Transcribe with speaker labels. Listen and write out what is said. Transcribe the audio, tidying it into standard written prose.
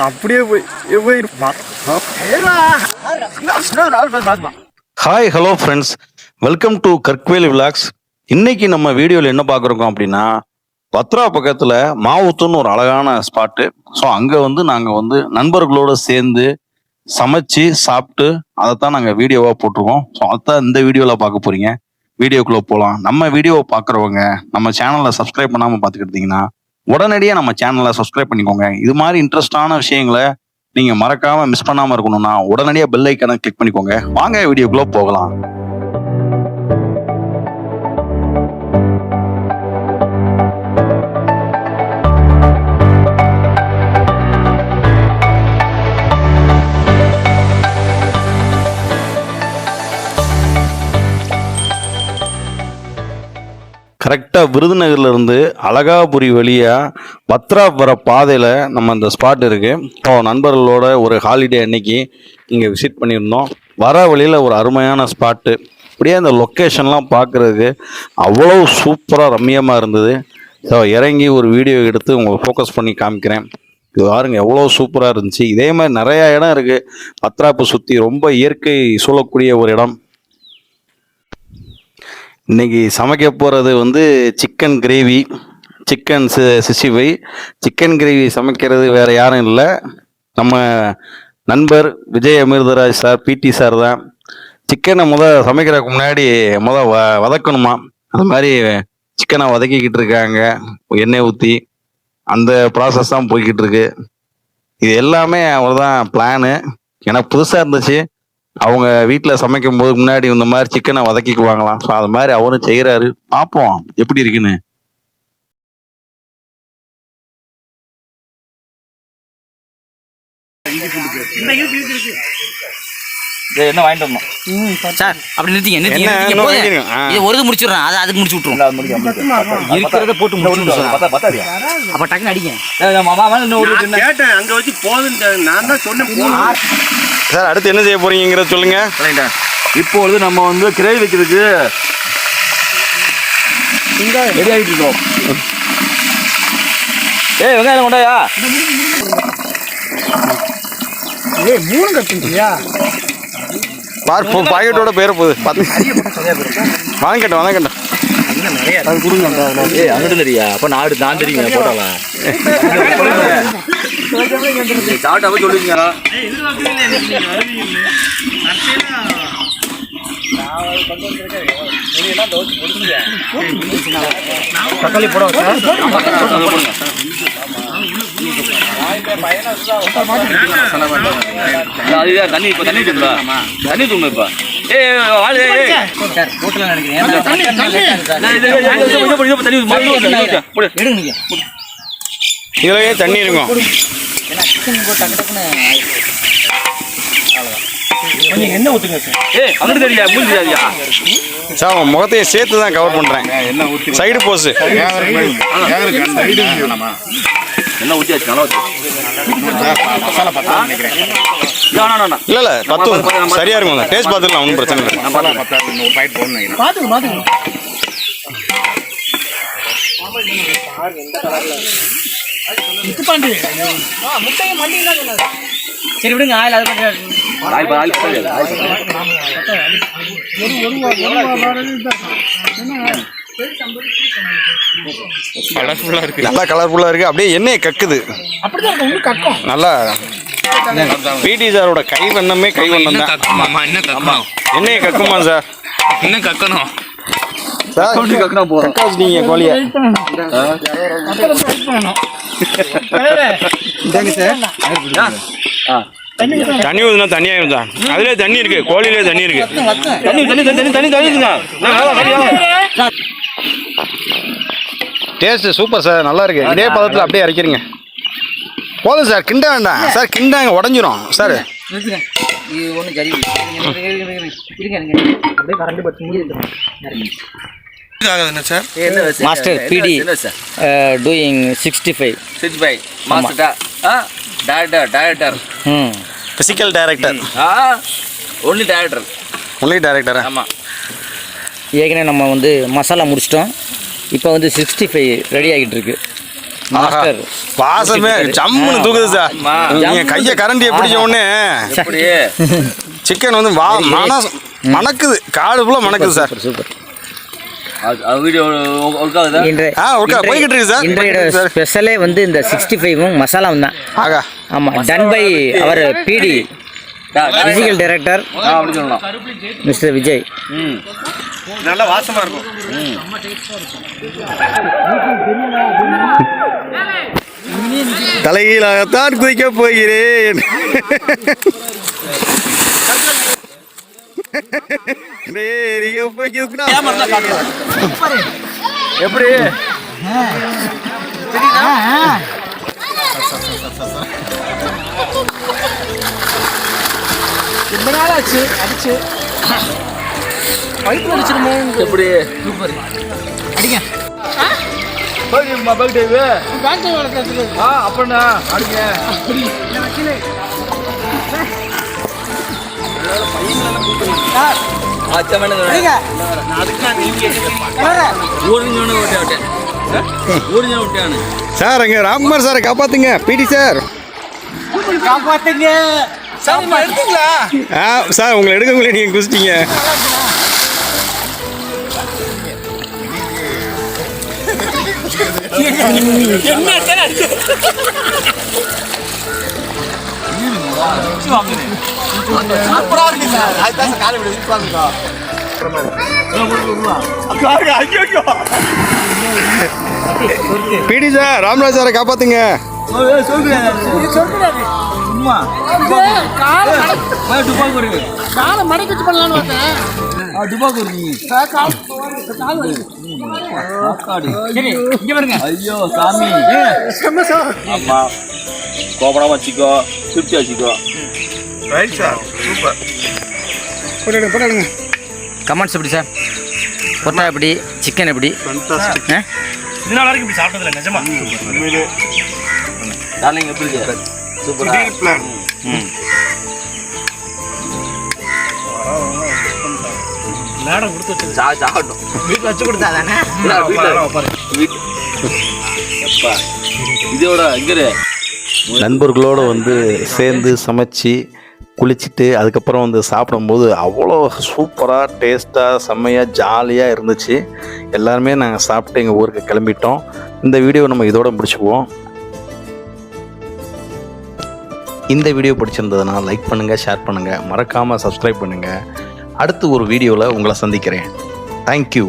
Speaker 1: அப்படியே போயிருப்பான்.
Speaker 2: Hi hello friends, welcome to Karvel vlogs. இன்னைக்கு நம்ம வீடியோவில் என்ன பார்க்குறோம் அப்படின்னா, பத்ரா பக்கத்தில் மாவுத்துன்னு ஒரு அழகான ஸ்பாட்டு. ஸோ அங்கே நாங்கள் நண்பர்களோடு சேர்ந்து சமைச்சு சாப்பிட்டு அதைத்தான் நாங்கள் வீடியோவாக போட்டிருக்கோம். ஸோ அதைத்தான் இந்த வீடியோவில் பார்க்க போகிறீங்க. வீடியோக்குள்ளே போகலாம். நம்ம வீடியோவை பார்க்குறவங்க நம்ம சேனலை சப்ஸ்கிரைப் பண்ணாமல் பார்த்துக்கிட்டு இருந்தீங்கன்னா உடனடியாக நம்ம சேனலை சப்ஸ்கிரைப் பண்ணிக்கோங்க. இது மாதிரி இன்ட்ரெஸ்டான விஷயங்களை நீங்கள் மறக்காமல் மிஸ் பண்ணாமல் இருக்கணும்னா உடனடியாக பெல் ஐக்கானை கிளிக் பண்ணிக்கோங்க. வாங்க வீடியோக்குள்ளே போகலாம். கரெக்டாக விருதுநகர்லேருந்து அழகாபுரி வழியாக பத்ரா வர பாதையில் நம்ம இந்த ஸ்பாட் இருக்குது. ஸோ நண்பர்களோட ஒரு ஹாலிடே அன்னைக்கு இங்கே விசிட் பண்ணியிருந்தோம். வர வழியில் ஒரு அருமையான ஸ்பாட்டு. அப்படியே அந்த லொக்கேஷன்லாம் பார்க்குறதுக்கு அவ்வளோ சூப்பராக ரம்மியமாக இருந்தது. ஸோ இறங்கி ஒரு வீடியோ எடுத்து உங்களை ஃபோக்கஸ் பண்ணி காமிக்கிறேன். இது பாருங்க எவ்வளோ சூப்பராக இருந்துச்சு. இதே மாதிரி நிறையா இடம் இருக்குது பத்ராப்பை சுற்றி. ரொம்ப இயற்கை சூழக்கூடிய ஒரு இடம். இன்றைக்கி சமைக்க போகிறது chicken gravy, chicken 65. Chicken gravy சமைக்கிறது வேறு யாரும் இல்லை, நம்ம நண்பர் விஜய் அமிர்தராஜ் சார், பிடி சார் தான். சிக்கனை சமைக்கிறதுக்கு முன்னாடி வதக்கணுமா, அது மாதிரி சிக்கனை வதக்கிக்கிட்டு இருக்காங்க. எண்ணெய் ஊற்றி அந்த ப்ராசஸ் தான் போய்கிட்டு இருக்கு. இது எல்லாமே அவர் தான் பிளானு. எனக்கு புதுசாக இருந்துச்சு. அவங்க வீட்டில் சமைக்கும் போது முன்னாடி இந்த மாதிரி சிக்கனை வதக்கிக்குவாங்களாம். ஸோ அது மாதிரி அவரும் செய்கிறாரு. பார்ப்போம் எப்படி இருக்குன்னு.
Speaker 3: என்ன வாங்கிட்டு வரணும் சார்? அப்படி நிறுத்திங்க. ஒரு இது முடிச்சுடுறேன், அதை அதுக்கு முடிச்சு விட்டுருவோம். இருக்கிறத போட்டு முடிச்சு அப்போ டக்குன்னு அடிங்க.
Speaker 1: அங்கே வச்சு போதும் நான் தான் சொன்னேன்.
Speaker 2: சார் அடுத்து என்ன செய்ய போறீங்கிறத சொல்லுங்க.
Speaker 3: இப்பொழுது நம்ம கிரேவி வைக்கிறதுக்கு ரெடி ஆகிட்டு இருக்கோம். வெங்காயம் கொண்டாயா?
Speaker 1: மூணு கட்டுறியா?
Speaker 2: பாக்கெட்டோட பேர போகுது. வாங்கட்டும்.
Speaker 3: அங்கிட்டு தெரியா? அப்ப நான் தெரியுங்க போட்டாவா சாப்பிட்டாவே சொல்லுவீங்க. தக்காளி போட தண்ணி தூங்க இப்ப.
Speaker 2: இதுலயே தண்ணி இருக்கும்.
Speaker 1: என்ன ஊத்துங்க
Speaker 2: சார், முகத்தையும் சேர்த்து தான் கவர் பண்றேன். சைடு போஸ்
Speaker 3: என்ன ஊற்றியாச்சு?
Speaker 2: இல்ல பத்து சரியா இருக்கும். டேஸ்ட் பார்த்துக்கலாம், ஒன்றும் பிரச்சனை இல்லை.
Speaker 3: சரி விடுங்க. ஆயில் அது
Speaker 2: நல்லா கலர்ஃபுல்லா இருக்கு. அப்படியே எண்ணெயை கக்குது. நல்லா பிடி சாரோட கைவண்ணமே கைவண்ணம் தான். எண்ணெயை கக்குமா சார்?
Speaker 3: இன்னும் கக்கணும்
Speaker 2: சார். நீங்க கோழியா தண்ணி ஊதுனா தண்ணியாயிருந்தா? அதுலேயே தண்ணி இருக்கு, கோழிலே தண்ணி இருக்கு. டேஸ்ட் சூப்பர் சார், நல்லா இருக்கு. இதே பதத்தில் அப்படியே அரைக்கிறீங்க. போதும் சார், கிண்ட வேண்டாம் சார். கிண்டாங்க உடஞ்சிரும் சார்.
Speaker 3: மாஸ்டர் பிடி doing 65 master director
Speaker 2: physical director.
Speaker 3: Only director.
Speaker 2: ஆமாம்.
Speaker 3: ஏற்கனவே நம்ம மசாலா முடிச்சிட்டோம். இப்போ 65 ரெடி ஆகிட்டு இருக்கு. மாஸ்டர்
Speaker 2: வாசமே ஜம்முன்னு தூக்குது சார். நீங்க கையை கரண்டியை பிடிச்ச உடனே சிக்கன் வந்து மணக்குது, காடு ஃபுல்லாக மணக்குது சார்.
Speaker 3: சூப்பர்.
Speaker 2: போய்கிட்டு இருக்கு சார்.
Speaker 3: இன்றைய ஸ்பெஷலே வந்து இந்த 65ம் மசாலாவும் தான்.
Speaker 2: ஆகா
Speaker 3: ஆமாம், டன் பை அவர் பிடி பிசிக்கல் டைரக்டர் மிஸ்டர் விஜய்.
Speaker 1: நல்லா வாசமா இருக்கும்.
Speaker 2: தலைகீழாகத்தான் குதிக்க போகிறேன். எப்படி
Speaker 4: ரொம்ப நாள் ஆச்சு அடிச்சு வயிற்று அடிச்சிருமே.
Speaker 3: எப்படி சூப்பர் அடிங்க
Speaker 4: அப்படின்னா அடிங்க.
Speaker 2: சார் அங்க ராம்குமார் சாரை காப்பாத்துங்க. பிடி சார்
Speaker 4: காப்பாத்துங்க
Speaker 2: சார், உங்களை எடுக்கங்களே, நீங்க குதிச்சிட்டீங்க. பிடி சார், ராம்ராஜ் சாரை காப்பாத்துங்க.
Speaker 4: காலை மடக்கி வச்சு பண்ணலான்னு
Speaker 3: ஐயோ சாமி.
Speaker 1: கோபமா வச்சுக்கோ, திருப்தி வச்சுக்கோ. Right sir, super.
Speaker 2: போடுங்க.
Speaker 3: கமெண்ட்ஸ் எப்படி சார்? பொட்டா எப்படி, சிக்கன் எப்படி?
Speaker 1: இது நாள் வரைக்கும் இப்படி சாப்பிட்டதில்ல நிஜமா.
Speaker 3: டார்லிங் எப்படி இருக்கு? சூப்பரா.
Speaker 1: மேடம் கொடுத்து
Speaker 3: சாப்பிட்டோம். வீட்டில் வச்சு கொடுத்தா தானே? இதோட இங்கே
Speaker 2: நண்பர்களோடு வந்து சேர்ந்து சமைச்சு குளிச்சுட்டு அதுக்கப்புறம் வந்து சாப்பிடும்போது அவ்வளோ சூப்பராக டேஸ்ட்டாக செம்மையாக ஜாலியாக இருந்துச்சு. எல்லாருமே நாங்கள் சாப்பிட்டு எங்கள் ஊருக்கு கிளம்பிட்டோம். இந்த வீடியோ நம்ம இதோட முடிச்சுக்குவோம். இந்த வீடியோ பிடிச்சிருந்ததுன்னா லைக் பண்ணுங்கள், ஷேர் பண்ணுங்கள், மறக்காமல் சப்ஸ்கிரைப் பண்ணுங்கள். அடுத்து ஒரு வீடியோவில் உங்களை சந்திக்கிறேன். தேங்க்யூ.